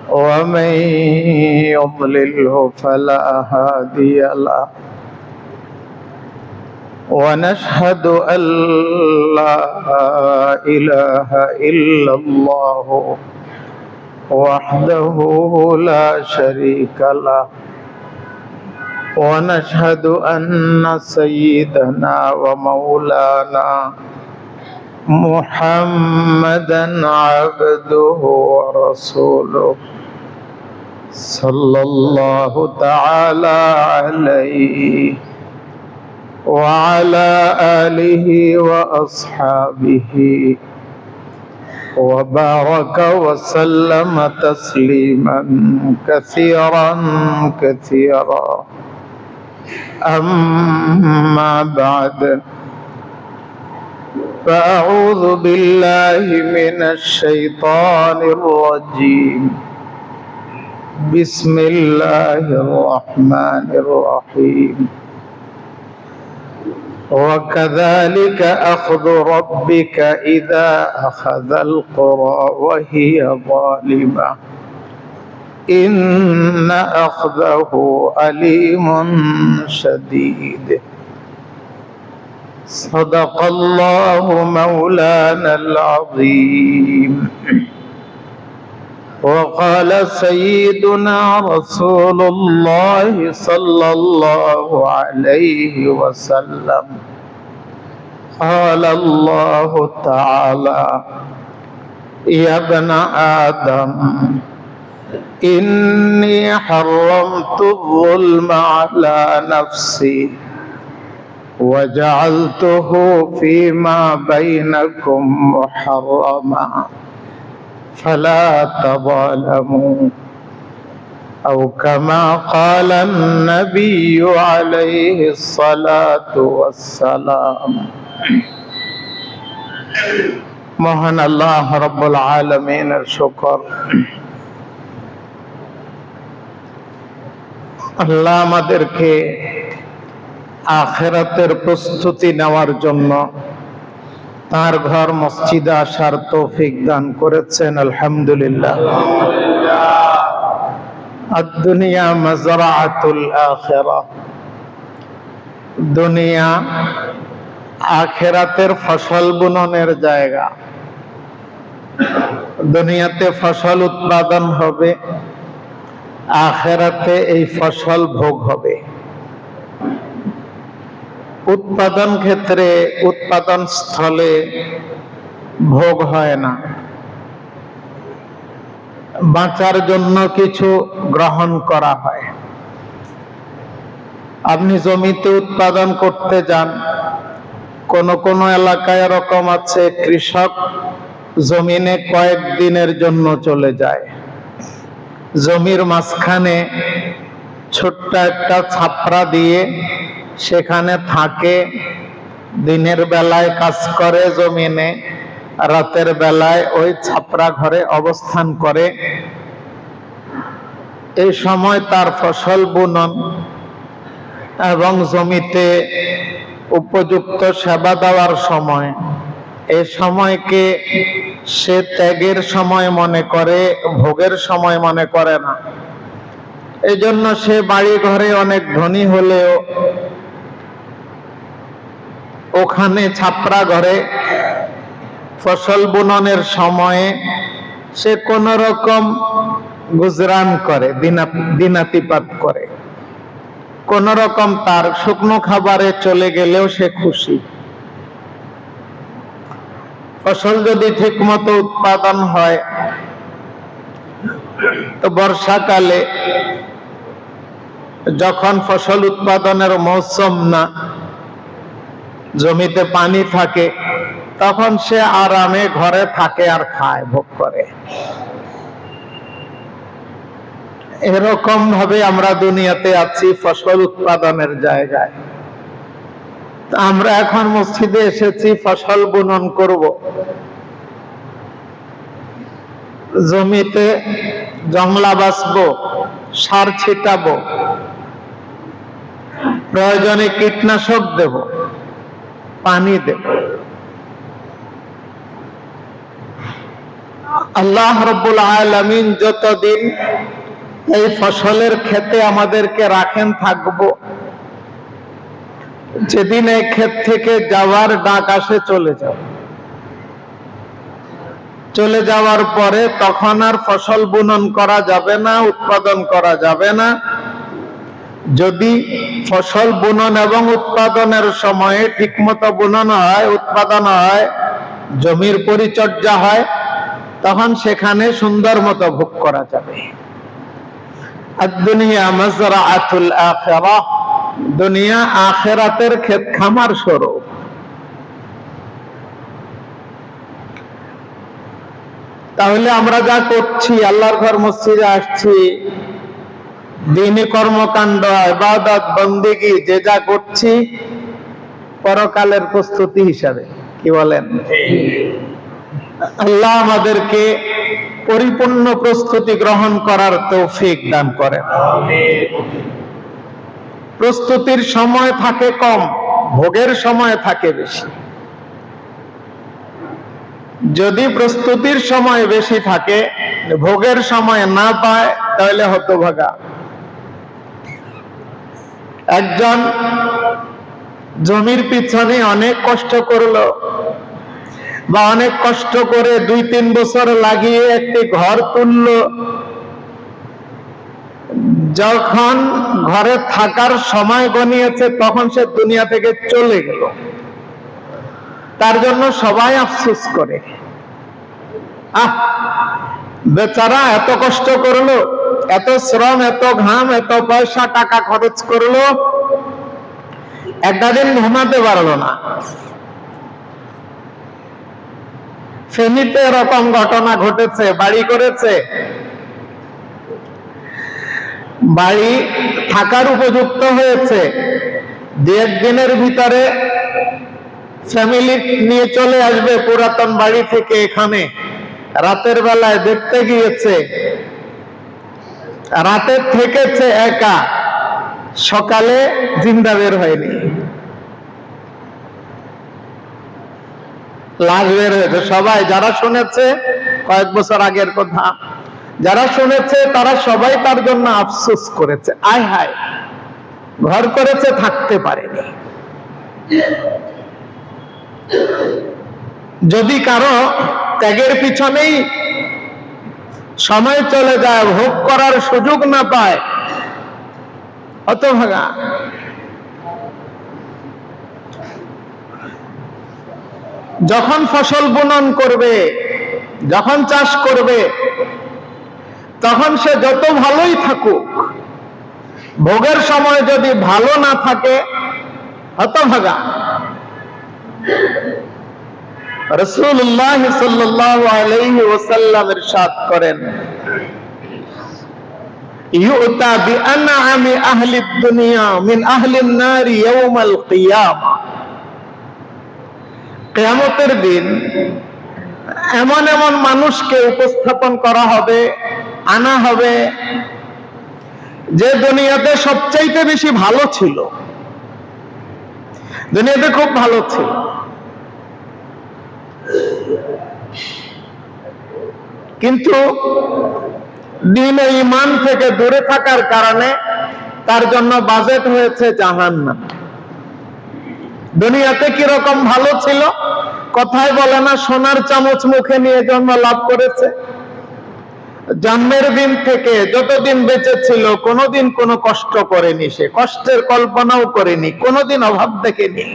ومن يضلله فلا هادي له ونشهد أن لا إله إلا الله وحده لا شريك له ونشهد أن سيدنا ومولانا محمدا عبده ورسوله صلى الله تعالى عليه وعلى آله وأصحابه وبارك وسلم تسليما كثيرا كثيرا. أما بعد، فأعوذ بالله من الشيطان الرجيم. بسم الله الرحمن الرحيم. وكذلك أخذ ربك إذا أخذ القرى وهي ظالمة إن أخذه أليم شديد. صدق الله مولانا العظيم. وقال سيدنا رسول الله صلى الله عليه وسلم: قال الله تعالى: يا ابن آدم إني حرمت الظلم على نفسي وجعلته فيما بينكم محرما فلا تظالموا، أو كما قال النبي عليه الصلاة والسلام. মহান আল্লাহ রব্বুল আলামিনের শুকর। আল্লাহ আমাদেরকে আখিরাতের প্রস্তুতি নেওয়ার জন্য তার ঘর মসজিদে আসার তৌফিক দান করেছেন, আলহামদুলিল্লাহ। আদ-দুনিয়া মাযরাআতুল আখিরাহ, দুনিয়া আখিরাতের ফসল বুননের জায়গা। দুনিয়াতে ফসল উৎপাদন হবে, আখিরাতে এই ফসল ভোগ হবে। উৎপাদন ক্ষেত্রে, উৎপাদন স্থলে ভোগ হয় না, বাঁচার জন্য কিছু গ্রহণ করা হয়। আপনি জমিতে উৎপাদন করতে যান, কোন কোন এলাকায় এরকম আছে কৃষক জমিনে কয়েকদিনের জন্য চলে যায়। জমির মাঝখানে ছোট্ট একটা ছাপরা দিয়ে সেখানে থাকে, দিনের বেলায় কাজ করে জমিনে, রাতের বেলায় ওই ছাপরা ঘরে অবস্থান করে। এই সময় তার ফসল বুনন এবং জমিতে উপযুক্ত সেবা দেওয়ার সময়, এই সময়কে সে ত্যাগের সময় মনে করে, ভোগের সময় মনে করে না। এই জন্য সে বাড়ি ঘরে অনেক ধনী হলেও ওখানে ছাপরা ঘরে ফসল বুননের সময়ে সে কোন রকম গুজরান করে, দিনাতিপাত করে, কোন রকম তার শুকনো খাবারে চলে গেলেও সে খুশি। ফসল যদি ঠিক মতো উৎপাদন হয় তো বর্ষাকালে যখন ফসল উৎপাদনের মৌসুম না, জমিতে পানি থাকে, তখন সে আরামে ঘরে থাকে আর খায়, ভোগ করে। এরকম ভাবে আমরা দুনিয়াতে আছি ফসল উৎপাদনের জায়গায়। আমরা এখন মসজিদে এসেছি ফসল বুনন করব। জমিতে জংলা বাছবো, সার ছিটাবো, প্রয়োজনে কীটনাশক দেব, পানি দেব। আল্লাহ রাব্বুল আলামিন যতদিন এই ফসলের ক্ষেতে আমাদেরকে রাখেন থাকবো, যেদিন এই ক্ষেত থেকে যাওয়ার ডাক আসে চলে যাব, চলে যাওয়ার পরে তখন আর ফসল বুনন করা যাবে না, উৎপাদন করা যাবে না। যদি ফসল বুনন এবং উৎপাদনের সময়ে ঠিকমতো বুনন হয়, উৎপাদন হয়, জমির পরিচর্যা হয়, তখন সেখানে সুন্দর মতো ভোগ করা যাবে। আদ-দুনিয়া মাজরাআতুল আখিরাহ, দুনিয়া আখিরাতের ক্ষেত খামার স্বরূপ। তাহলে আমরা যা করছি, আল্লাহর ঘর মসজিদে আসছি, দ্বীনি কর্মকাণ্ড, ইবাদত, বন্দেগী যে যা করছি, পরকালের প্রস্তুতি হিসাবে। কি বলেন? আল্লাহ আমাদেরকে পরিপূর্ণ প্রস্তুতি গ্রহণ করার তৌফিক দান করেন। প্রস্তুতির সময় থাকে কম, ভোগের সময় থাকে বেশি। যদি প্রস্তুতির সময় বেশি থাকে, ভোগের সময় না পায়, তাহলে হতভাগা। একজন জমির পিছনে অনেক কষ্ট করলো, বা অনেক কষ্ট করে 2-3 বছর লাগিয়ে একটি ঘর তুললো, যখন ঘরে থাকার সময় গনিয়েছে তখন সে দুনিয়া থেকে চলে গেল। তার জন্য সবাই আফসোস করে, বেচারা এত কষ্ট করলো, এত শ্রম, এত ঘাম, এত পয়সা টাকা খরচ করলো, একটা দিন ঘুমাতে পারলো না। ফেনীতে এরকম ঘটনা ঘটেছে। বাড়ি করেছে, বাড়ি থাকার উপযুক্ত হয়েছে, 2-1 দিনের ভিতরে ফ্যামিলি নিয়ে চলে আসবে পুরাতন বাড়ি থেকে এখানে। রাতের বেলায় দেখতে গিয়েছে, রাতে থেকেছে একা, সকালে জিন্দা বের হয়নি, লাশ বের হয়েছে। সবাই যারা শুনেছে, কয়েক বছর আগের কথা, যারা শুনেছে তারা সবাই তার জন্য আফসোস করেছে, আয় হায়, ঘর করেছে থাকতে পারেনি। যদি কারো ত্যাগের পিছনেই সময় চলে যায়, ভোগ করার সুযোগ না পায়, হতভাগা। যখন ফসল বুনন করবে, যখন চাষ করবে, তখন সে যত ভালোই থাকুক, ভোগের সময় যদি ভালো না থাকে, হতভাগা। রাসূলুল্লাহ সাল্লাল্লাহু আলাইহি ওয়াসাল্লাম ইরশাদ করেন, ইউতা বিআনআমি আহলিদ দুনিয়া মিন আহলিন নারি ইয়াউমাল কিয়ামা। কিয়ামতের দিন এমন এমন মানুষকে উপস্থাপন করা হবে, আনা হবে, যে দুনিয়াতে সবচাইতে বেশি ভালো ছিল, দুনিয়াতে খুব ভালো ছিল, কিন্তু দ্বীন ও ঈমান থেকে দূরে থাকার কারণে তার জন্য বাজেট হয়েছে জাহান্নাম। দুনিয়াতে কিরকম ভালো ছিল, কথায় বলে না, সোনার চামচ মুখে নিয়ে জন্ম লাভ করেছে। জন্মের দিন থেকে যতদিন বেঁচে ছিল, কোনোদিন কোনো কষ্ট করেনি, সে কষ্টের কল্পনাও করেনি, কোনোদিন অভাব দেখেনি,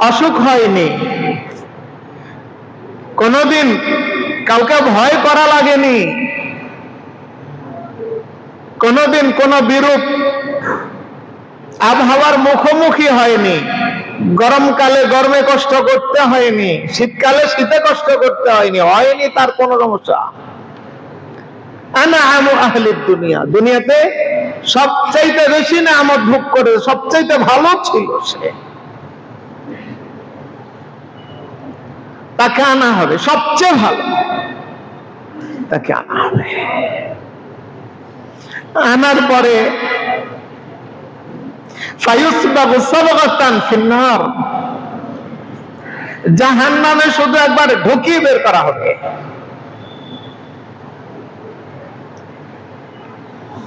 অসুখ হয়নি, কোনোদিন কাউকে ভয় করা লাগেনি, কোনোদিন কোনো বিরূপ আবহাওয়ার মুখোমুখি হয়নি, গরমকালে গরমে কষ্ট করতে হয়নি, শীতকালে শীতে কষ্ট করতে হয়নি, হয়নি তার কোনো সমস্যা। আনআমু আহলিদ দুনিয়া, দুনিয়াতে সবচাইতে বেশি নেয়ামত ভোগ করে, সবচাইতে ভালো ছিল সে, তাকে আনা হবে, সবচেয়ে ভালো তাকে আনা হবে। আনার পরে ফায়ুসবাগু সাবগাতান ফিন্নার, জাহান্নামে শুধু একবার ঢুকিয়ে বের করা হবে।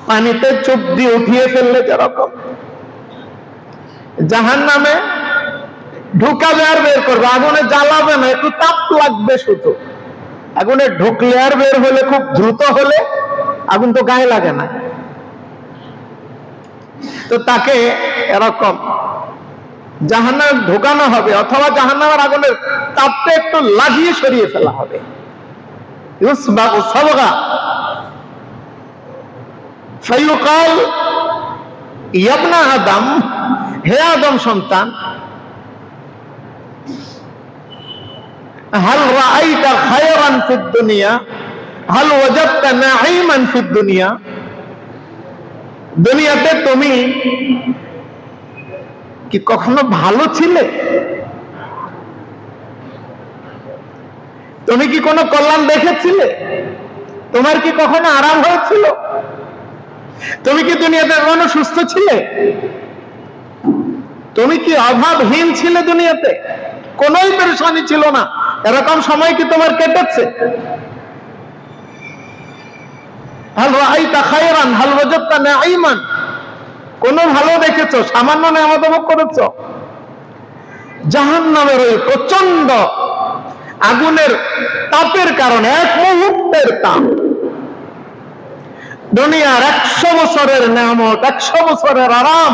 পানিতে চোখ দিয়ে উঠিয়ে ফেললে যেরকম জাহান্নামে ঢুকাবে আর বের করবে, আগুনে জ্বালাবে না, একটু তাপ লাগবে শুধু। আগুনে ঢুকলে আর বের হলে খুব দ্রুত হলে, আগুন তো গায়ে লাগে না, তো তাকে এরকম জাহান্নামে ঢোকানো হবে, অথবা জাহান্নামের আগুনের তাপটা একটু লাগিয়ে সরিয়ে ফেলা হবে। ইউসবাগু সাবগা ফায়ুকাল ইয়া আদম, হে আদম সন্তান, হাল রাআইতা খায়রান ফিদ দুনিয়া হাল ওয়াজাদতা নাঈমান ফিদ দুনিয়া, দুনিয়াতে তুমি কি কখনো ভালো ছিলে? তুমি কি কোনো কল্যাণ দেখেছিলে? তোমার কি কখনো আরাম হয়েছিল? তুমি কি দুনিয়াতে কখনো সুস্থ ছিলে? তুমি কি অভাবহীন ছিলে? দুনিয়াতে কোনোই পেরেশানি ছিল না, এরকম সময় কি তোমার কেটেছে? হাল রাআইতা খায়রান হাল ওয়াজাদতা নাঈমান, কোন ভালো দেখেছো? সামান্য নেয়ামত ভোগ করেছো? জাহান্নামের ওই প্রচন্ড আগুনের তাপের কারণে, এক মুহূর্তের তাপ, দুনিয়ার 100 বছরের নেয়ামত, 100 বছরের আরাম,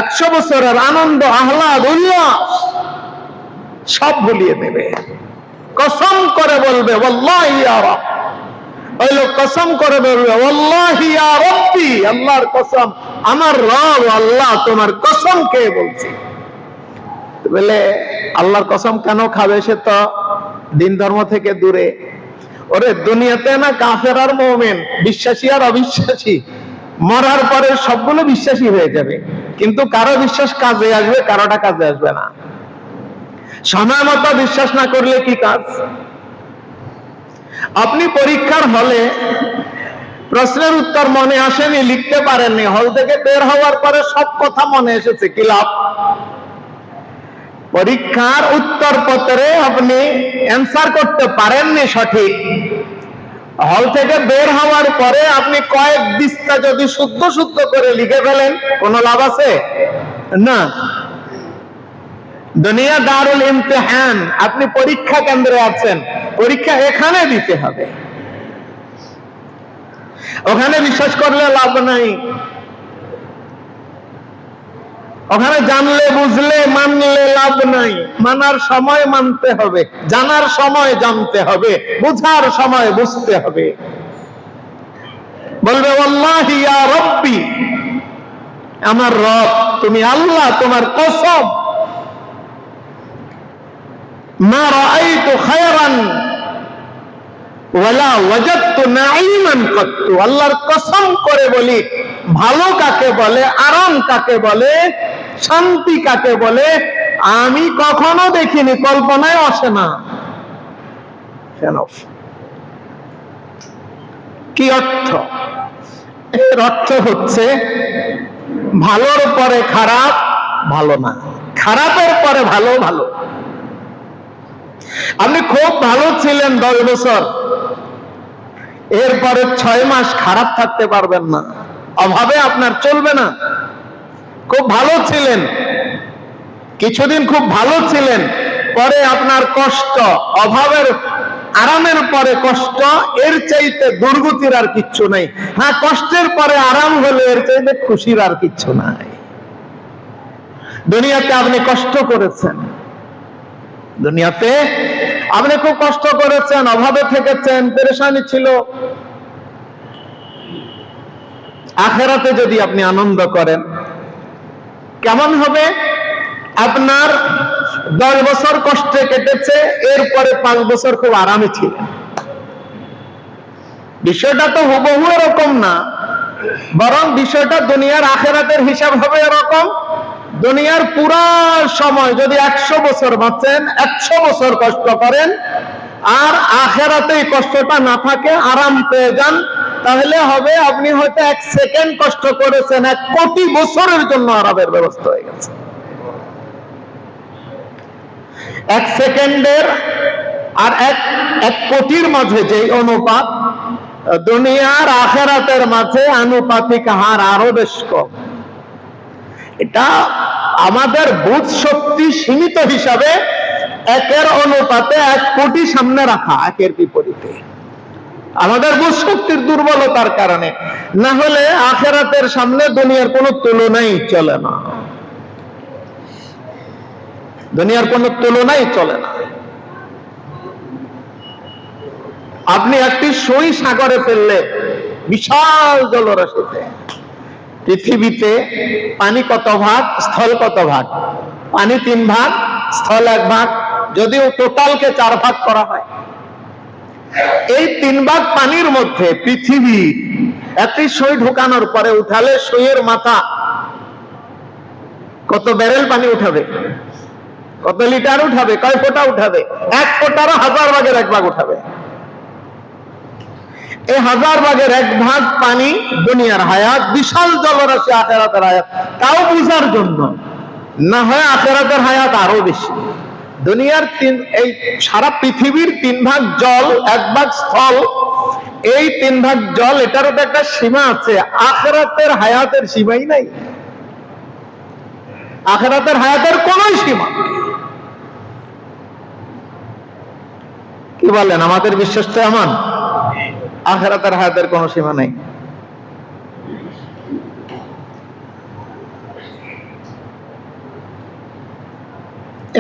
100 বছরের আনন্দ, আহ্লাদ, উল্লাস সব ভুলিয়ে দেবে। কসম করে বলবে ওয়াল্লাহি ইয়া রব, ওই লোক কসম করে বলবে ওয়াল্লাহি ইয়া রব্বি, আল্লাহর কসম, আমার রব আল্লাহ, তোমার কসম কে বলছি। বলে আল্লাহর কসম কেন খাবে? সে তো দিন ধর্ম থেকে দূরে। ওরে দুনিয়াতে না কাফের আর মুমিন, বিশ্বাসী আর অবিশ্বাসী, মরার পরে সবগুলো বিশ্বাসী হয়ে যাবে, কিন্তু কারো বিশ্বাস কাজে আসবে, কারোটা কাজে আসবে না। সময় মতো বিশ্বাস না করলে কি কাজ? আপনি পরীক্ষার হলে প্রশ্নের উত্তর মনে আসেনি, লিখতে পারেননি, হল থেকে বের হওয়ার পরে সব কথা মনে এসেছে, কি লাভ? পরীক্ষার উত্তর পত্রে আপনি অ্যান্সার করতে পারেননি সঠিক, হল থেকে বের হওয়ার পরে আপনি কয়েক দিস্তা যদি শুদ্ধ শুদ্ধ করে লিখে ফেলেন, কোনো লাভ আছে? না। দুনিয়া দারুল ইমতিহান, আপনি পরীক্ষা কেন্দ্রে আছেন, পরীক্ষা এখানে দিতে হবে, ওখানে বিশ্বাস করলে লাভ নাই। ওখানে জানলে বুঝলে মানলে লাভ নাই, মানার সময় মানতে হবে, জানার সময় জানতে হবে, বুঝার সময় বুঝতে হবে। বলবে ওয়াল্লাহি ইয়া রব্বি, আমার রব তুমি আল্লাহ, তোমার কসম, মা রাআইতু খায়রান ওয়ালা ওয়াজাদতু নাঈমান কাত্তু, আল্লাহর কসম করে বলি, ভালো কাকে বলে, আরাম কাকে বলে, শান্তি কাকে বলে আমি কখনো দেখিনি, কল্পনায় আসে না। কি অর্থ? এর অর্থ হচ্ছে ভালোর পরে খারাপ ভালো না, খারাপের পরে ভালো ভালো। আপনি খুব ভালো ছিলেন 10 বছর, এরপরে 6 মাস খারাপ থাকতে পারবেন না, অভাবে আপনার চলবে না। খুব ভালো ছিলেন, কিছুদিন খুব ভালো ছিলেন, পরে আপনার কষ্ট, অভাবের আরামের পরে কষ্ট, এর চাইতে দুর্গতির আর কিচ্ছু নাই। হ্যাঁ, কষ্টের পরে আরাম হলে এর চাইতে খুশির আর কিচ্ছু নাই। দুনিয়াতে আপনি কষ্ট করেছেন, দুনিয়াতে আপনি খুব কষ্ট করেছেন, অভাবে থেকেছেন, পেরেশানি ছিল। আখিরাতে যদি আপনি আনন্দ করেন কেমন হবে? আপনার 10 বছর কষ্টে কেটেছে, এরপরে 5 বছর খুব আরামে ছিলেন। বিষয়টা তো হুবহু এরকম না, বরং বিষয়টা দুনিয়ার আখিরাতের হিসাব হবে এরকম। দুনিয়ার পুরা সময় যদি 100 বছর বাঁচেন, 100 বছর কষ্ট করেন, আর আখিরাতে এই কষ্টটা না থাকে, আরাম পেয়ে যান, তাহলে হবে আপনি হয়তো 1 সেকেন্ড কষ্ট করেছেন, 1 কোটি বছরের জন্য আরামের ব্যবস্থা হয়ে গেছে। এক সেকেন্ডের আর এক কোটির মাঝে যে অনুপাত, দুনিয়ার আখেরাতের মাঝে আনুপাতিক হার আরো বেশ কম। এটা আমাদের বুঝ শক্তি সীমিত হিসাবে একের অনুপাতে 1 কোটি সামনে রাখা, একের বিপরীতে আমাদের বুঝ শক্তির দুর্বলতার কারণে। না হলে আখেরাতের সামনে দুনিয়ার কোনো তুলনাই চলে না, দুনিয়ার কোনো তুলনাই চলে না। আপনি একটি সুই সাগরে ফেললে বিশাল জলরাশিতে, পৃথিবীতে পানি কত ভাগ, স্থল কত ভাগ? পানি 3 ভাগ, স্থল 1 ভাগ, যদিও টোটালকে 4 ভাগ করা হয়। এই 3 ভাগ পানির মধ্যে পৃথিবী একটি সুই ঢুকানোর পরে উঠালে সুইয়ের মাথা কত ব্যারেল পানি উঠাবে? কত লিটার উঠাবে? কয় ফোঁটা উঠাবে? 1 ফোঁটারও 1000 ভাগের 1 ভাগ উঠাবে। এই 1000 ভাগের 1 ভাগ পানি দুনিয়ার হায়াত, বিশাল জলরাশি আখেরাতের হায়াত। তাও বুঝার জন্য, না হয় আখেরাতের হায়াত আরো বেশি। দুনিয়ার এই সারা পৃথিবীর 3 ভাগ জল, 1 ভাগ স্থল। এই 3 ভাগ জল, এটারও তো একটা সীমা আছে। আখেরাতের হায়াতের সীমাই নাই, আখেরাতের হায়াতের কোন সীমা নেই। কি বলেন, আমাদের বিশ্বাসটা এমন? আখেরাতের হায়াতের কোন সীমা নেই।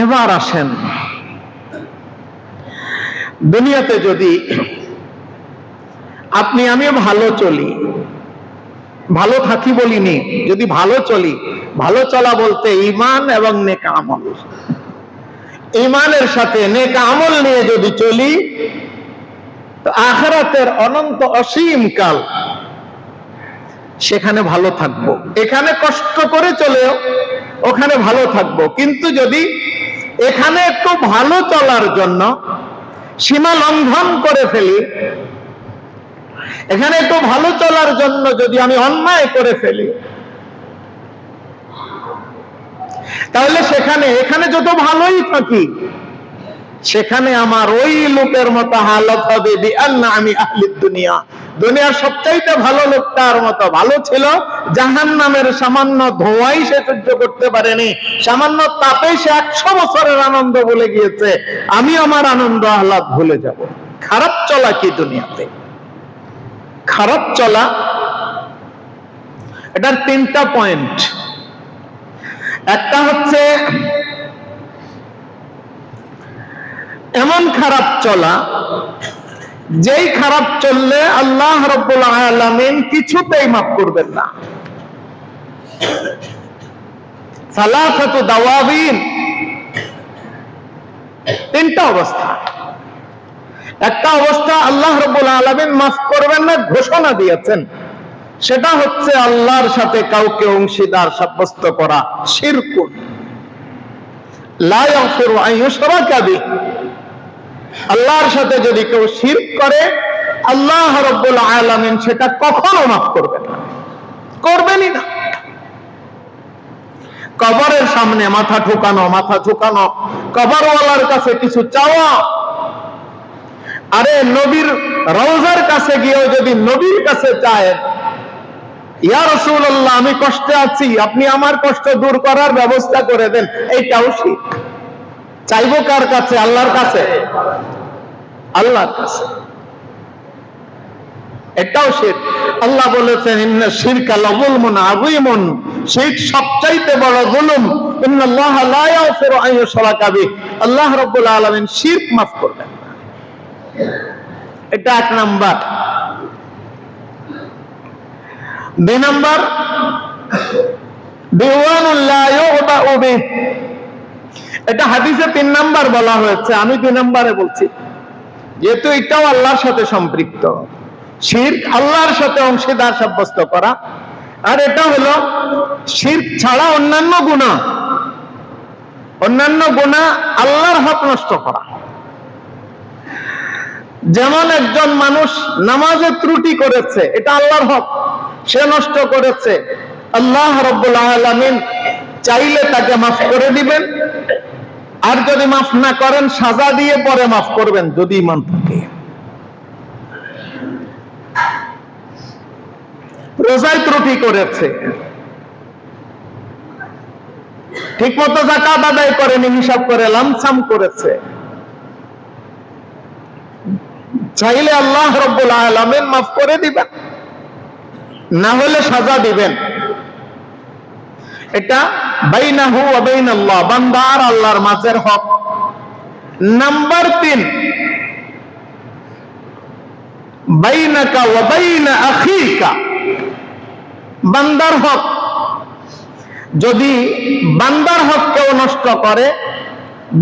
এবার আসেন, দুনিয়াতে যদি আপনি আমি ভালো চলি, ভালো থাকি বলিনি, যদি ভালো চলি, ভালো চলা বলতে ঈমান এবং নেক আমল, ঈমানের সাথে নেক আমল নিয়ে যদি চলি, তো আখিরাতের অনন্ত অসীম কাল সেখানে ভালো থাকবো। এখানে কষ্ট করে চলেও ওখানে ভালো থাকবো। কিন্তু যদি এখানে একটু ভালো চলার জন্য সীমা লঙ্ঘন করে ফেলি, এখানে একটু ভালো চলার জন্য যদি আমি অন্যায় করে ফেলি, তাহলে এখানে যত ভালোই থাকি, সেখানে আমার ওই লোকের মতো হালত হবে বিআন্না আহলিদ দুনিয়া, দুনিয়ার সবচাইতে ভালো লোকটার মতো ভালো ছিল। জাহান্নামের সামান্য ধোঁয়াই সে সহ্য করতে পারেনি, সামান্য তাপে সে 100 বছরের আনন্দ ভুলে গিয়েছে। আমি আমার আনন্দ আহ্লাদ ভুলে যাব। খারাপ চলা কি দুনিয়াতে? খারাপ চলা, এটার 3টা পয়েন্ট। একটা হচ্ছে এমন খারাপ চলা, যেই খারাপ চললে আল্লাহ রাব্বুল আলামিন কিছুতেই মাফ করবেন না। সালাসাতু দাওয়াবিন, 3টা অবস্থা। একটা অবস্থা আল্লাহ রাব্বুল আলামিন মাফ করবেন না ঘোষণা দিয়েছেন, সেটা হচ্ছে আল্লাহর সাথে কাউকে অংশীদার সাব্যস্ত করা, শিরকুন। লা ইয়াগফিরু আন ইউশরাকা বিহি, আল্লাহর সাথে যদি কেউ শিরক করে, আল্লাহ রাব্বুল আলামিন সেটা কখনো মাফ করবেন না, করবেনই না। কবরের সামনে মাথা ঝুকানো, কবরওয়ালার কাছে কিছু চাওয়া। আরে নবীর রওজার কাছে গিয়েও যদি নবীর কাছে চায়, ইয়া রাসূলুল্লাহ আমি কষ্টে আছি, আপনি আমার কষ্ট দূর করার ব্যবস্থা করে দেন, এইটাও শিরক। চাইবো কার কাছে? আল্লাহর কাছে, আল্লাহর কাছে। এটাও শিরক। আল্লাহ বলেছেন ইন্না শিরকা লাযুলমুন আযীমুন, শিরক সবচাইতে বড় জুলুম। ইন্নাল্লাহা লা ইয়াগফিরু আন ইউশরাকা বিহি, আল্লাহ রাব্বুল আলামিন শিরক মাফ করবেন না। এটা 1 নাম্বার। 2 নাম্বার, দিওয়ানুল লা ইউবাউ বিহি, এটা হাদিসে 3 নাম্বার বলা হয়েছে, আমি 2 নাম্বারে বলছি, যেহেতু এটাও আল্লাহর সাথে সম্পৃক্ত। শিরক আল্লাহর সাথে অংশীদার সাব্যস্ত করা, আর এটা হলো শিরক ছাড়া অন্যান্য গুনাহ আল্লাহর হক নষ্ট করা। যেমন একজন মানুষ নামাজে ত্রুটি করেছে, এটা আল্লাহর হক, সে নষ্ট করেছে, আল্লাহ রাব্বুল আলামিন চাইলে তাকে মাফ করে দিবেন, আর যদি মাফ না করেন সাজা দিয়ে পরে মাফ করবেন যদি ঈমান থাকে। রোজায় ত্রুটি করেছে, ঠিক মতো যাকাত আদায় করেনি, হিসাব করে লামসাম করেছে, চাইলে আল্লাহ রাব্বুল আলামিন মাফ করে দিবেন, না হলে সাজা দিবেন। এটা বাইনাহু ওয়া বাইনাল্লাহ, বান্দা আর আল্লাহর মাঝের হক। নাম্বার 3, বাইনাকা ওয়া বাইনা আখিকা, বান্দার হক। যদি বান্দার হক কেউ নষ্ট করে,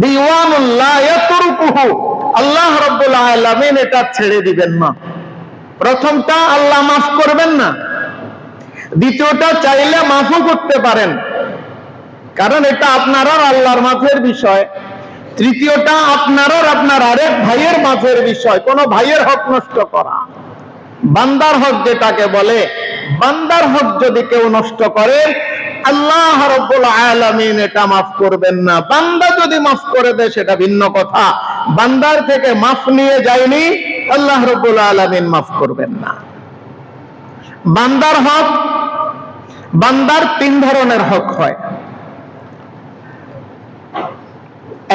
দিওয়ানুল্লাহ ইয়াতরুকুহু, আল্লাহ রাব্বুল আলামিন এটা ছেড়ে দিবেন না। প্রথমটা আল্লাহ মাফ করবেন না, দ্বিতীয়টা চাইলে মাফও করতে পারেন, কারণ এটা আপনার আর আল্লাহর মাঝের বিষয়। তৃতীয়টা আপনার আর আপনার আরেক ভাইয়ের মাঝের বিষয়, কোন ভাইয়ের হক নষ্ট করা। বান্দার হক যেটাকে বলে, বান্দার হক যদি কেউ নষ্ট করে আল্লাহ রাব্বুল আলামিন এটা মাফ করবেন না। বান্দা যদি মাফ করে দেয় সেটা ভিন্ন কথা, বান্দার থেকে মাফ নিয়ে যায়নি, আল্লাহ রাব্বুল আলামিন মাফ করবেন না। বান্দার হক, বান্দার 3 ধরনের হক হয়।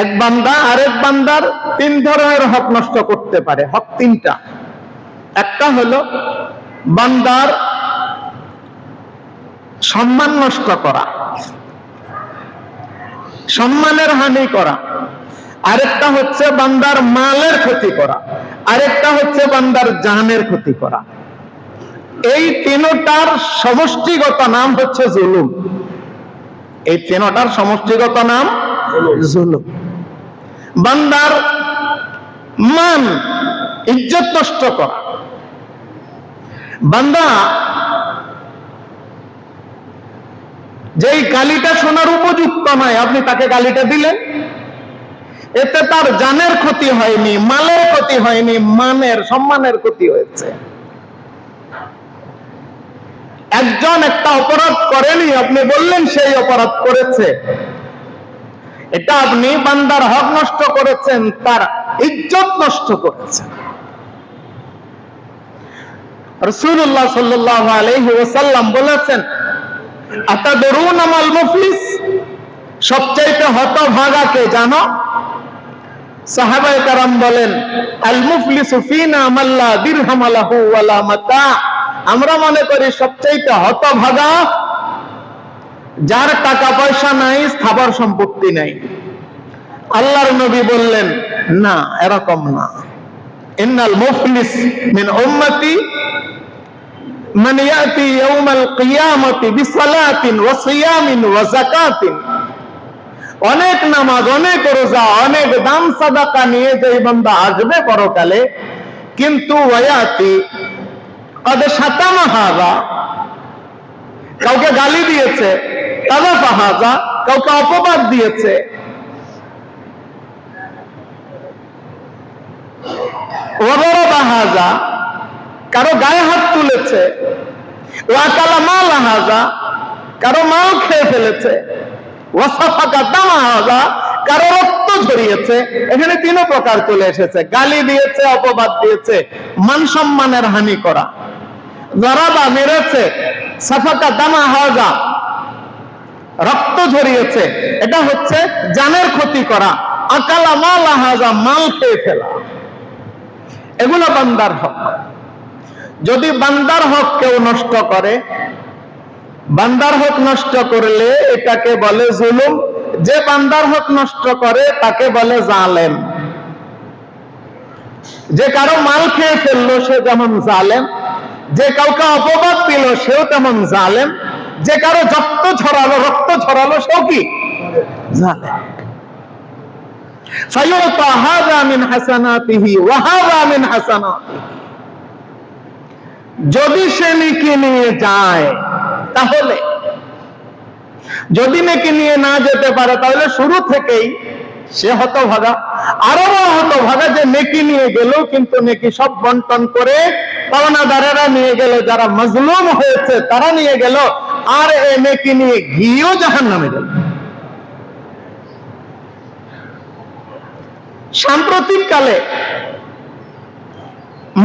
এক বান্দা আরেক বান্দার 3 ধরনের হক নষ্ট করতে পারে। হক 3টা। একটা হলো বান্দার সম্মান নষ্ট করা, সম্মানের হানি করা। আরেকটা হচ্ছে বান্দার মালের ক্ষতি করা, আরেকটা হচ্ছে বান্দার জানের ক্ষতি করা। এই 3টার সমষ্টিগত নাম হচ্ছে জুলুম। এই 3টার সমষ্টিগত নাম জুলুম। বান্দার মান ইজ্জত নষ্ট করা। বান্দা যেই গালিটা শোনার উপযুক্ত নয়, আপনি তাকে গালিটা দিলেন, এতে তার জানের ক্ষতি হয়নি, মালের ক্ষতি হয়নি, মানের সম্মানের ক্ষতি হয়েছে। একজন একটা অপরাধ করেনি, আপনি বললেন সেই অপরাধ করেছে, এটা আপনি বান্দার হক নষ্ট করেছেন, তার ইজ্জত নষ্ট করেছেন। রাসূলুল্লাহ সাল্লাল্লাহু আলাইহি ওয়াসাল্লাম বলেছেন, আতাদরুনা মাল মুফলিস, সবচাইতে হতভাগা কে জানো? সাহাবায়ে কেরাম বলেন, আল মুফলিসু ফিনা মাল্লা দিরহাম লাহু ওয়ালা মাতা। আমরা মনে করি সবচাইতে হতভাগা যার টাকা পয়সা নাই, স্থাবর সম্পত্তি নাই। আল্লাহর নবী বললেন, না, এরকম না। ইন্নাল মুফলিস মিন উম্মতি মান ইয়াতি ইয়াউমাল কিয়ামতি বিসালাতিন ওয়া সিয়ামিন ওয়া যাকাতিন। অনেক নামাজ, অনেক রোজা, অনেক দান সাদাকা নিয়ে যে বান্দা আসবে পরকালে, কিন্তু ওয়ায়াতি কদ শাতামা হাযা, কাউকে গালি দিয়েছে, কাযাফা হাযা, কাউকে অপবাদ দিয়েছে, ওয়াদারাবা হাযা, কারো গায়ে হাত তুলেছে, ওয়াকালা মাল হাযা, কারো মাল খেয়ে ফেলেছে, ওয়াসাফাকা দামা হাযা, কারো রক্ত ঝরিয়েছে। এখানে 3 প্রকার চলে এসেছে, গালি দিয়েছে, অপবাদ দিয়েছে, মান সম্মানের হানি করা। যারাবা মেরেছে, সাফাকা দামা হাযা রক্ত ঝরিয়েছে, এটা হচ্ছে জানের ক্ষতি করা। আকালা মাল হাযা, মাল খেয়ে ফেলা। এগুলো বান্দার হক। যদি বান্দার হক কেউ নষ্ট করে, বান্দার হক নষ্ট করলে এটাকে বলে জুলুম। যে বান্দার হক নষ্ট করে তাকে বলে জালেম। যে কারো মাল খেয়ে ফেললো সে যেমন জালেম, যে কাউকে অপবাদ দিল সেও তেমন জালেম, যে কারো রক্ত ছড়ালো সেও কি জালেম। ফায়ুতা হাযা মিন হাসানাতিহি ওয়া হাযা মিন হাসানাতিহি। যদি সে নেকি নিয়ে যায়, তাহলে যদি নেকি নিয়ে না যেতে পারে তাহলে শুরু থেকেই সে হতভাগা। আরো হতভাগা যে নেকি নিয়ে গেল কিন্তু নেকি সব বন্টন করে পাওনাদারেরা নিয়ে গেল, যারা মাজলুম হয়েছে তারা নিয়ে গেল, আর এই নেকি নিয়ে গিয়েও জাহান্নামে গেল। সাম্প্রতিক কালে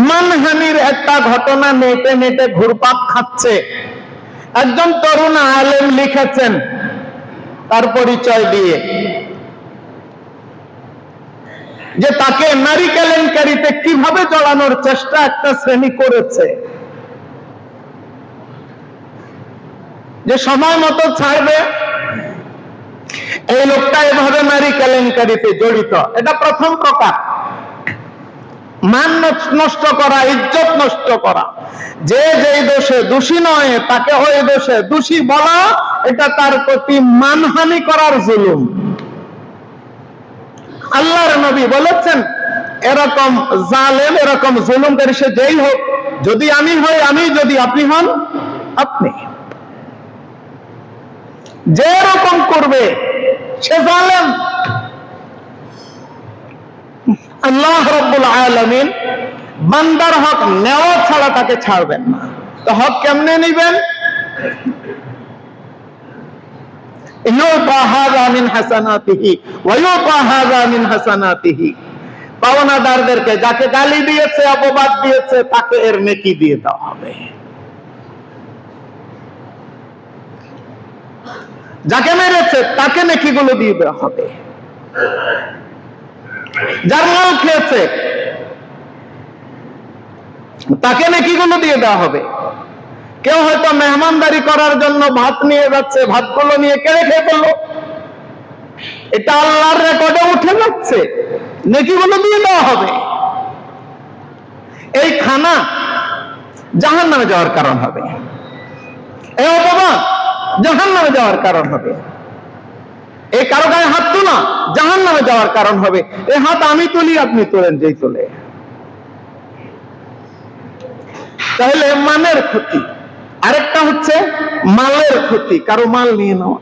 মানহানির একটা ঘটনা নেটে নেটে ঘুরপাক খাচ্ছে। একজন তরুণ আলেম লিখেছেন তার পরিচয় দিয়ে যে তাকে নারী কেলেঙ্কারিতে কিভাবে জড়ানোর চেষ্টা একটা শ্রেণী করেছে, যে সময় মতো ছাড়বে। এই লোকটা এভাবে নারী কেলেঙ্কারিতে জড়িত। এটা প্রথম প্রকার, মান নষ্ট করা, ইজ্জত নষ্ট করা। যে যেই দোষে দোষী নয় তাকে ওই দোষে দোষী বলা, এটা তার প্রতি মানহানি করার জুলুম। আল্লাহর নবী বলেছেন এরকম জালেম, এরকম জুলুমকারী সে যেই হোক, যদি আমি হই আমি, যদি আপনি হন আপনি, যে এরকম করবে সে জালেম। আল্লাহ রাব্বুল আলামিন বান্দার হক নেওয়া ছাড়া তাকে ছাড়বেন না। তো হক কেমনে নিবেন? পাওনাদারদেরকে, যাকে গালি দিয়েছে, অপবাদ দিয়েছে, তাকে এর নেকি দিয়ে দেওয়া হবে। যাকে মেরেছে তাকে নেকিগুলো দিয়ে দেওয়া হবে। যার মাল খেয়েছে তাকে নেকিগুলো দিয়ে দেওয়া হবে। কেউ হয়তো মেহমানদারি করার জন্য ভাত নিয়ে যাচ্ছে, ভাতগুলো নিয়ে কেড়ে খেয়ে ফেললো, এটা আল্লাহর রেকর্ডে উঠে যাচ্ছে, নেকিগুলো দিয়ে দেওয়া হবে। এই খানা জাহান্নামে যাওয়ার কারণ হবে, এই অপমান জাহান্নামে যাওয়ার কারণ হবে। এই কারো গায়ে হাত তোলা জাহান্নামে যাওয়ার কারণ হবে। এই হাত আমি তুলি, আপনি তোলেন, যেই তোলে। তাহলে মানের ক্ষতি। আরেকটা হচ্ছে মালের ক্ষতি, কারো মাল নিয়ে নেওয়া।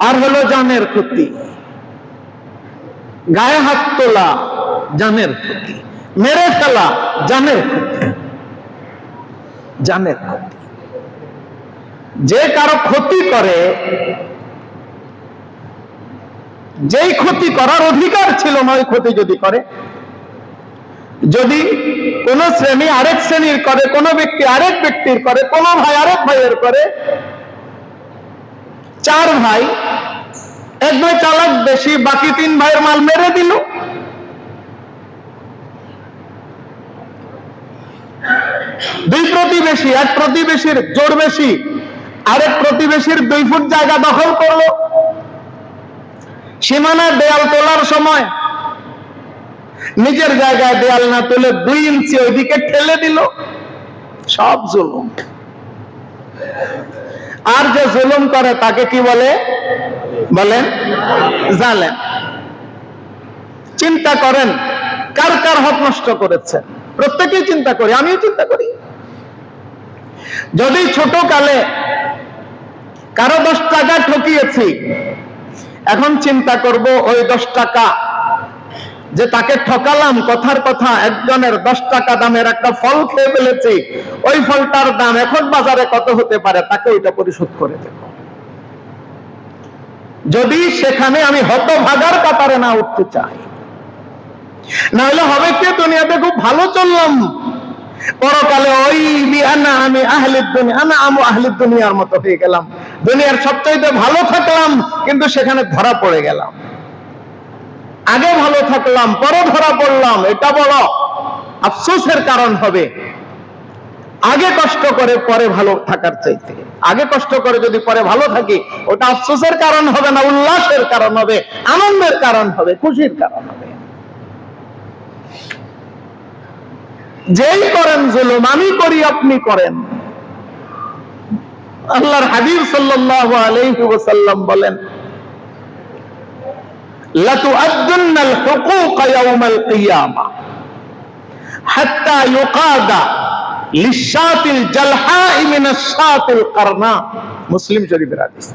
আর হলো জানের ক্ষতি। গায়ে হাত তোলা জানের ক্ষতি, মেরে ফেলা জানের ক্ষতি। জানের ক্ষতি। যে কারো ক্ষতি করে, যেই ক্ষতি করার অধিকার ছিল না, ওই ক্ষতি যদি করে, যদি কোন শ্রেণী আরেক শ্রেণীর করে, কোন ব্যক্তি আরেক ব্যক্তির করে, কোন ভাই আরেক ভাইয়ের করে, চার ভাই, এক ভাই চালাক বেশি, বাকি তিন ভাইয়ের মাল মেরে দিল, দুই প্রতিবেশী, এক প্রতিবেশীর জোর বেশি, আরেক প্রতিবেশীর 2 ফুট জায়গা দখল করলো, সীমানার দেয়াল তোলার সময় নিজের জায়গায় দেয়াল না তুলে 2 ইঞ্চি ওইদিকে ঠেলে দিল, সব জুলুম। আর যে জুলুম করে তাকে কি বলে? বলেন জালেম। চিন্তা করেন কার কার হক নষ্ট করেছেন। প্রত্যেকেই চিন্তা করি, আমিও চিন্তা করি। যদি ছোট কালে কারো 10 টাকা ঠকিয়েছি, এখন চিন্তা করব ওই 10 টাকা যে তাকে ঠকালাম, কথার কথা একজনের 10 টাকা দামের একটা ফল খেয়ে ফেলেছি, ওই ফলটার দাম এখন বাজারে কত হতে পারে, তাকে ওইটা পরিশোধ করে দেব। যদি সেখানে আমি হতভাগার কাতারে না উঠতে চাই, না হলে হবে কি, দুনিয়াতে খুব ভালো চললাম, পরকালে ওই আমি আহলিদ দুনিয়া, আনা আমু আহলিদ দুনিয়ার মতো হয়ে গেলাম। দুনিয়ার সবচাইতে ভালো থাকলাম, কিন্তু সেখানে ধরা পড়ে গেলাম। আগে ভালো থাকলাম, পরে ধরা পড়লাম, এটা বড় আফসোসের কারণ হবে। আগে কষ্ট করে পরে ভালো থাকার চাইতে, আগে কষ্ট করে যদি পরে ভালো থাকি, ওটা আফসোসের কারণ হবে না, উল্লাসের কারণ হবে, আনন্দের কারণ হবে, খুশির কারণ হবে। যেই করেন জুলুম, আমি করি আপনি করেন। আল্লাহর হাবিব সাল্লাল্লাহু আলাইহি ওয়াসাল্লাম বলেন, লাতুআদ্দুন্নাল হুকুকা ইয়াওমাল কিয়ামা হাত্তা ইউকাদা লিশাতিল জালহাই মিনাশ শাতিল কারনা। মুসলিম শরীফের হাদিস।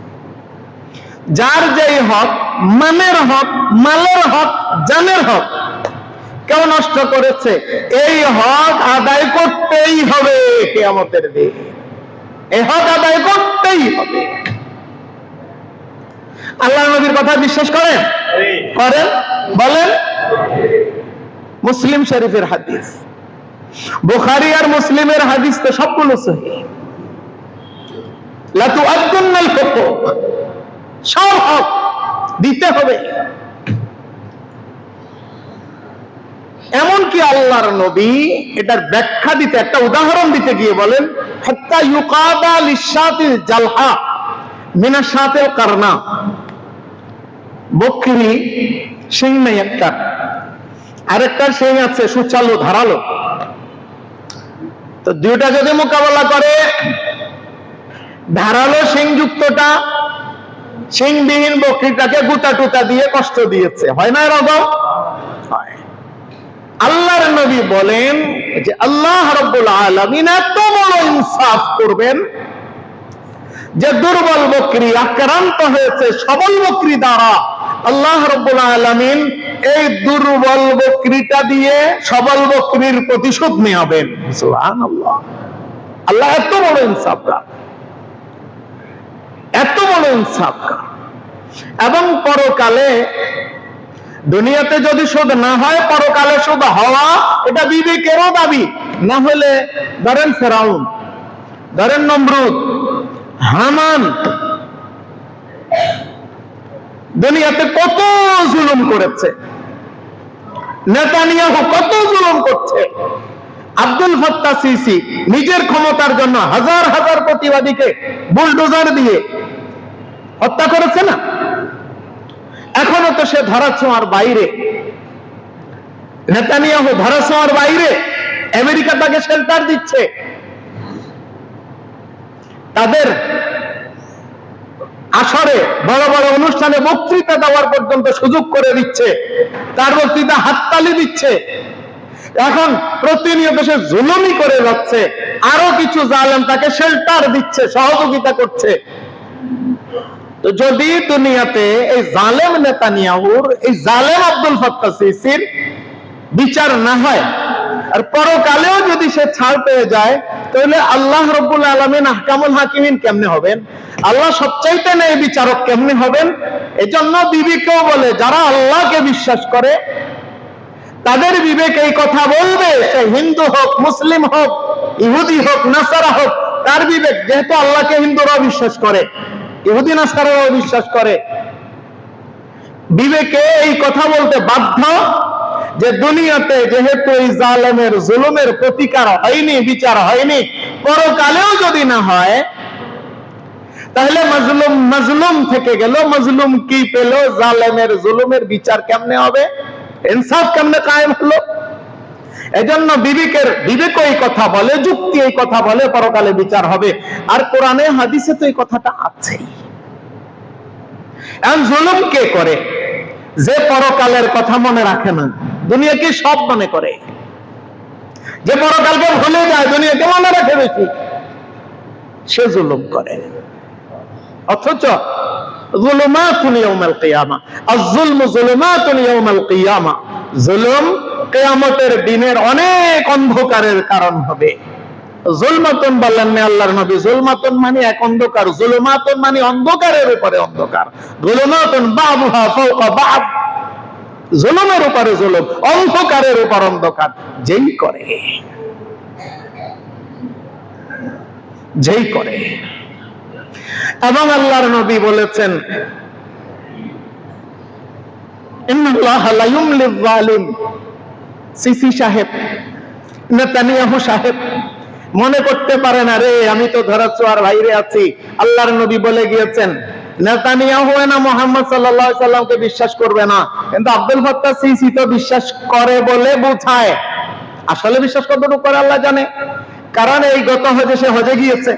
যার যেই হক, মানের হক, মালের হক, জানের হক কেউ নষ্ট করেছে, এই হক আদায় করতেই হবে কিয়ামতের দিন। এই হক আদায় করতেই হবে। আল্লাহ নবীর কথা বিশ্বাস করেন? করেন? বলেন। মুসলিম শরীফের হাদিস, বুখারী আর মুসলিমের হাদিস তো সবগুলো সহিহ। লা তুআদ্দুনাল হুকুক, সব হক দিতে হবে। এমনকি আল্লাহর নবী এটার ব্যাখ্যা দিতে, একটা উদাহরণ দিতে গিয়ে বলেন, হাত্তা ইউকাদা লিশাতিল জালহা মিনা শাতিল কারনা। বকরি শিং নাই একটা, আরেকটার শিং আছে সুচালো ধারালো, তো দুইটা যদি মোকাবেলা করে, ধারালো শিংযুক্তটা শিংবিহীন বকরিটাকে গুতা টুতা দিয়ে কষ্ট দিয়েছে, হয় না এরকম? হয়। আল্লাহর নবী বলেন যে আল্লাহ রাব্বুল আলামিন এত বড় ইনসাফ করবেন যে দুর্বল বকরি আক্রান্ত হয়েছে সবল বকরি দ্বারা, আল্লাহ রাব্বুল আলামিন এই দুর্বল বকরিটা দিয়ে সবল বকরির প্রতিশোধ নেবেন। সুবহানাল্লাহ। আল্লাহ এত বড় ইনসাফকার, এত বড় ইনসাফকার। এবং পরকালে, দুনিয়াতে যদি সুদ না হয়, পরকালে সুদ হওয়া এটা বিবেকেরও দাবি। না হলে ধরেন ফেরাউন, ধরেন নমরুদ, হামান, দুনিয়াতে কত জুলুম করেছে, নেতানিয়াহু কত জুলুম করছে, আব্দুল ফাত্তাহ সিসি নিজের ক্ষমতার জন্য হাজার হাজার প্রতিবাদীকে বুলডোজার দিয়ে হত্যা করেছে না? এখনো তো সে ধরাছোঁয়ার বাইরে, নেতানিয়াহু ধরাছোঁয়ার বাইরে, আমেরিকা তাকে শেল্টার দিচ্ছে, তাদের আসরে বড় বড় অনুষ্ঠানে বক্তৃতা দেওয়ার পর্যন্ত সুযোগ করে দিচ্ছে, তার বক্তৃতা হাততালি দিচ্ছে। এখন প্রতিনিয়ত সে জুলুমি করে যাচ্ছে, আরো কিছু জালেম তাকে শেল্টার দিচ্ছে, সহযোগিতা করছে। তো যদি দুনিয়াতে এই জালেম নেতানিয়াহুর, এই জালেম আব্দুল ফাত্তাহ সিসির বিচার না হয়, আর পরকালেও যদি সে ছাড় পেয়ে যায়, তাহলে আল্লাহ রাব্বুল আলামিন আহকামুল হাকিমিন কেমনে হবেন? আল্লাহ সবচাইতে ন্যায় বিচারক কেমনে হবেন? এজন্য বিবেকেও বলে, যারা আল্লাহকে বিশ্বাস করে তাদের বিবেক এই কথা বলবে, সে হিন্দু হোক, মুসলিম হোক, ইহুদি হোক, নাসারা হোক, তার বিবেক, যেহেতু আল্লাহকে হিন্দুরা বিশ্বাস করে, ইহুদি নাসারাও বিশ্বাস করে, বিবেকে এই কথা বলতে বাধ্য যে দুনিয়াতে যেহেতু এই জালেমের জুলুমের প্রতিকার হয়নি, বিচার হয়নি, পরকালেও যদি না হয়, তাহলে মাজলুম মাজলুম থেকে গেল, মাজলুম কি পেল? জালেমের জুলুমের বিচার কেমনে হবে? ইনসাফ কেমনে কায়েম হলো? এজন্য বিবেক এই কথা বলে, যুক্তি এই কথা বলে, পরকালে বিচার হবে। আর কোরআনে হাদিসে তো এই কথাটা আছেই। এখন জুলুম কে করে? যে পরকালের কথা মনে রাখে না, দুনিয়াকে সব মনে করে, যে পরকালকে ভুলে যায়, দুনিয়াকে মনে রাখে বেশি, সে জুলুম করে। অথচ যুলুমাতুন ইয়াউমাল কিয়ামা, আয-যুলমু যুলুমাতুন ইয়াউমাল কিয়ামা, জুলুম কিয়ামতের দিনের অনেক অন্ধকারের কারণ হবে। যুলমাতুন বললেন না আল্লাহর নবী, যুলমাতুন মানে এক অন্ধকার, যুলুমাতুন মানে অন্ধকারের উপরে অন্ধকার, যুলুমাতুন বা'দুহা ফাওকা বা'দ, জুলুমের উপরে জুলুম, অন্ধকারের উপর অন্ধকার, যেই করে এবং আল্লাহর নবী বলেছেন, ইন্নাল্লাহা লা ইউমলিয যালিম। সিসি সাহেব, নেতানিয়াহু সাহেব মনে করতে পারে না, রে আমি তো ধরাছোঁয়ার বাইরে আছি। আল্লাহর নবী বলে গিয়েছেন, নেতানিয়াহু না মুহাম্মদ সাল্লাল্লাহু আলাইহি সাল্লামকে বিশ্বাস করবে না, কিন্তু আব্দুল ফাত্তাহ সিসি তো বিশ্বাস করে বলে বোঝায়। আসলে বিশ্বাস কতটুকু করে আল্লাহ জানে, কারণ এই গত হজে সে হজে গিয়েছে,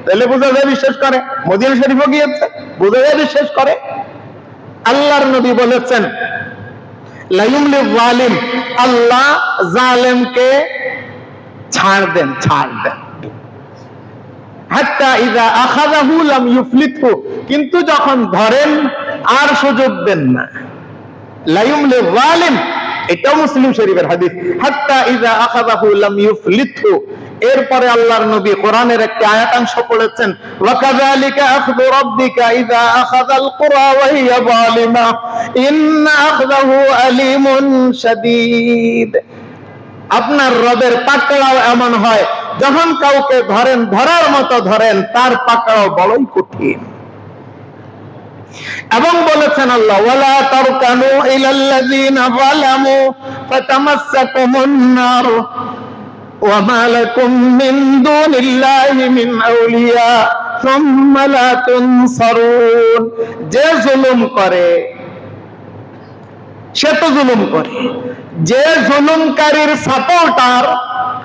তাহলে বোঝা যায় বিশ্বাস করে। মদিনা শরীফও গিয়েছে, বোঝা যায় বিশ্বাস করে। আল্লাহর নবী বলেছেন, লা ইউমলিয যালিম, আল্লাহ জালেমকে ছাড় দেন, হাত্তা ইযা আখাযাহু লাম ইউফলিতহু, কিন্তু যখন ধরেন আর সুযোগ দেন না। লা ইউমলিয যালিম, এটাও মুসলিম শরীফের হাদিস, হাত্তা ইযা আখাযাহু লাম ইউফলিতহু, এরপরে আল্লাহর নবী কোরআনের একটি আয়াতাংশ পড়েছেন, ওয়াকাযালিকা আখযু রাব্বিকা ইযা আখাযাল কুরা ওয়া হিয়া যালিমা ইন্না আখযাহু আলীমুন শাদীদ। আপনার রবের পাকড়াও এমন হয়, যখন কাউকে ধরেন, ধরার মতো ধরেন, তার পাকড়াও বড়ই কঠিন। এবং বলেছেন আল্লাহ, ওয়ালা তারকানু ইলাল্লাযিনা যালামু ফাতামাসসাকুমুন নার ওয়া মা লাকুম মিন দুনিল্লাহি মিন আউলিয়া সুম্মা লা তুনসারুন। যে জুলুম করে সে তো জুলুম করে, যে জুলুমকারীর সাপোর্টার,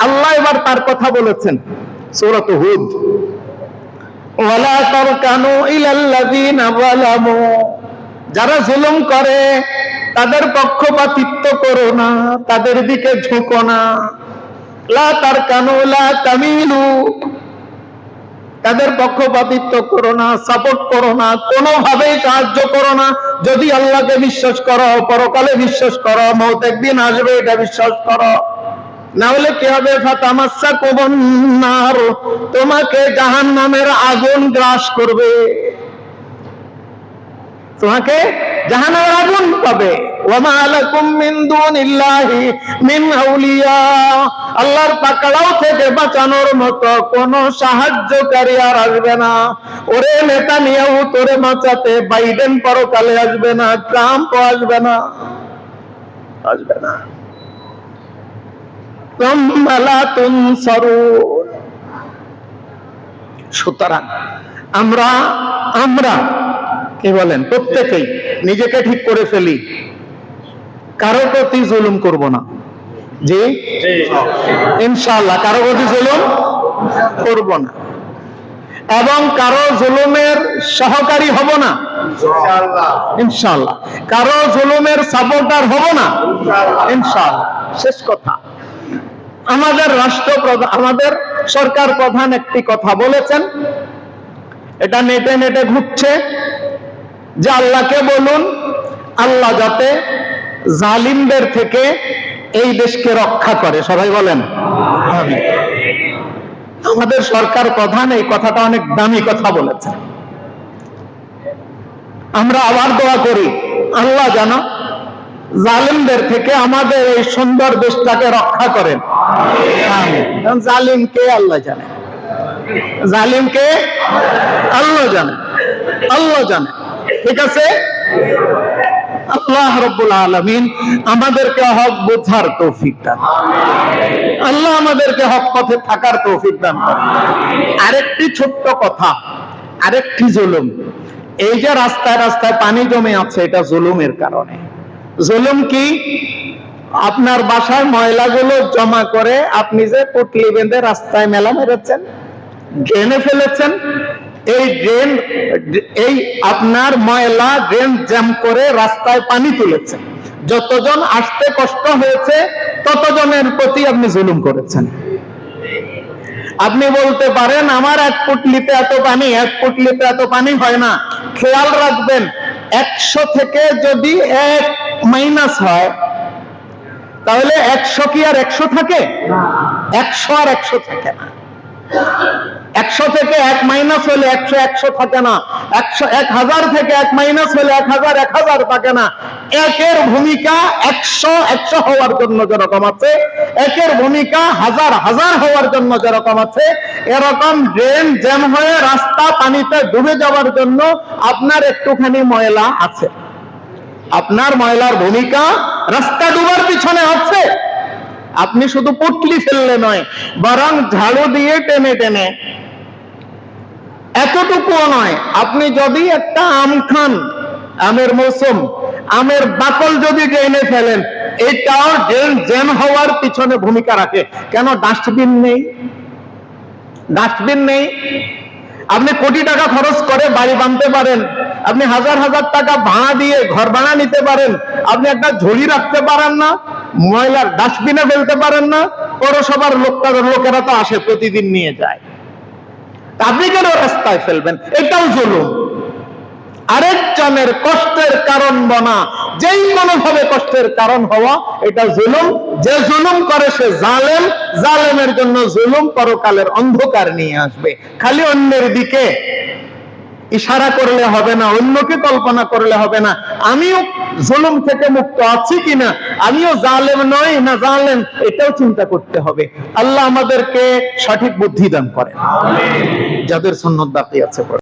আল্লাহ এবার তার কথা বলেছেন সূরা হুদ, ওয়ালা তারকানু ইলাল্লাযিনা যালামু, যারা জুলুম করে তাদের পক্ষপাতিত্ব করো না, তাদের দিকে ঝুঁকো না। লা তারকানু লা তামিলু, তাদের পক্ষপাতিত্ব করো না, সাপোর্ট করো না, কোনোভাবেই সাহায্য করো না। যদি আল্লাহকে বিশ্বাস করো, পরকালে বিশ্বাস করো, মওত একদিন আসবে এটা বিশ্বাস করো, না হলে কি হবে, ফাতামাসসাকুমুন নার, তোমাকে জাহান্নামের আগুন গ্রাস করবে, তোমাকে জাহান্নামের আগুন পাবে। ওয়া মা লাকুম মিন দুনিল্লাহি মিন আউলিয়া, আল্লাহর পাকড়াও থেকে বাঁচানোর মতো কোনো সাহায্যকারী আর আসবে না। ওরে নেতানিয়াহু, তোরে বাঁচাতে বাইডেন পরকালে আসবে না, ট্রাম্প আসবে না, আসবে না। সুম্মা লা তুনসারুন। সুতরাং আমরা কি বলেন, প্রত্যেকেই নিজেকে ঠিক করে ফেলি, কারো প্রতি জুলুম করব না। জি ইনশাআল্লাহ, কারো প্রতি জুলুম করব না, এবং কারো জুলুমের সহকারী হব না ইনশাআল্লাহ, কারো জুলুমের সাপোর্টার হব না ইনশাআল্লাহ। শেষ কথা, আমাদের রাষ্ট্রপ্রধান, আমাদের সরকার প্রধান একটি কথা বলেছেন, এটা নেটে নেটে ঘুরছে, যে আল্লাহকে বলুন আল্লাহ যাতে জালিমদের থেকে এই দেশকে রক্ষা করে। সবাই বলেন আমিন। আমাদের সরকার প্রধান এই কথাটা অনেক দামি কথা বলেছে। আমরা আবার দোয়া করি, আল্লাহ যেন জালিমদের থেকে আমাদের এই সুন্দর দেশটাকে রক্ষা করেন। আমিন। জালিমকে আল্লাহ জানে, জালিমকে আল্লাহ জানে, আল্লাহ জানে। ঠিক আছে, আল্লাহ রাব্বুল আলামিন আমাদেরকে হক বোঝার তৌফিক দান, আল্লাহ আমাদেরকে হক পথে থাকার তৌফিক দান করেন। আরেকটি ছোট্ট কথা, আরেকটি জুলুম, এই যে রাস্তায় রাস্তায় পানি জমে আছে, এটা জুলুমের কারণে। জুলুম কি? আপনার বাসায় ময়লাগুলো জমা করে আপনি যে পুটলি বেঁধে রাস্তায় মেলা মেরেছেন, ড্রেনে ফেলেছেন, এই ড্রেন, এই আপনার ময়লা ড্রেন জ্যাম করে রাস্তায় পানি তুলেছেন, যতজন আসতে কষ্ট হয়েছে ততজনের প্রতি আপনি জুলুম করেছেন। আপনি বলতে পারেন আমার এক পুটলিতে এত পানি, এক পুটলিতে এত পানি হয় না। খেয়াল রাখবেন, 100 থেকে যদি 1 মাইনাস হয়, তাহলে 100 কি আর 100 থাকে? 100 আর 100 থাকে না। 100 থেকে 1 মাইনাস হলে 100 100 থাকে না। 1000 থেকে 1 মাইনাস হলে 1000 1000 থাকে না। একের ভূমিকা 100 100 হওয়ার জন্য যেরকম আছে, একের ভূমিকা 1000 1000 হওয়ার জন্য যেরকম আছে, এরকম ড্রেন জ্যাম হয়ে রাস্তা পানিতে ডুবে যাওয়ার জন্য আপনার একটুখানি ময়লা আছে। আপনার ময়লার ভূমিকা রাস্তা ডুবার পিছনে আছে। আপনি শুধু পুটলি ফেললে নয়, বরং ঝাড়ু দিয়ে টেনে টেনে, এতটুকুও নয়, আপনি যদি একটা আম খান, আমের মৌসুম, আমের বাকল যদি ড্রেনে ফেলেন, এটাও ড্রেন জ্যাম হওয়ার পিছনে ভূমিকা রাখে। কেন? ডাস্টবিন নেই, ডাস্টবিন নেই। আপনি কোটি টাকা খরচ করে বাড়ি বানাতে পারেন, আপনি হাজার হাজার টাকা ভাড়া দিয়ে ঘর ভাড়া নিতে পারেন, আপনি একটা ঝুড়ি রাখতে পারেন না, ময়লার ডাস্টবিনে ফেলতে পারেন না। পৌরসভার লোকেরা তো আসে, প্রতিদিন নিয়ে যায়, আপনি কেন রাস্তায় ফেলবেন? এটাও জুলুম। আরেকজনের কষ্টের কারণ বনা, যেই কোনো ভাবে কষ্টের কারণ হওয়া, এটা জুলুম। যে জুলুম করে সে জালেম, জালেমের জন্য জুলুম পরকালের অন্ধকার নিয়ে আসবে। খালি অন্যের দিকে ইশারা করলে হবে না, অন্যকে কল্পনা করলে হবে না, আমিও জুলুম থেকে মুক্ত আছি কিনা, আমিও জালেম নই না জালেম, এটাও চিন্তা করতে হবে। আল্লাহ আমাদেরকে সঠিক বুদ্ধি দান করেন। যাদের সুন্নাত বাকি আছে।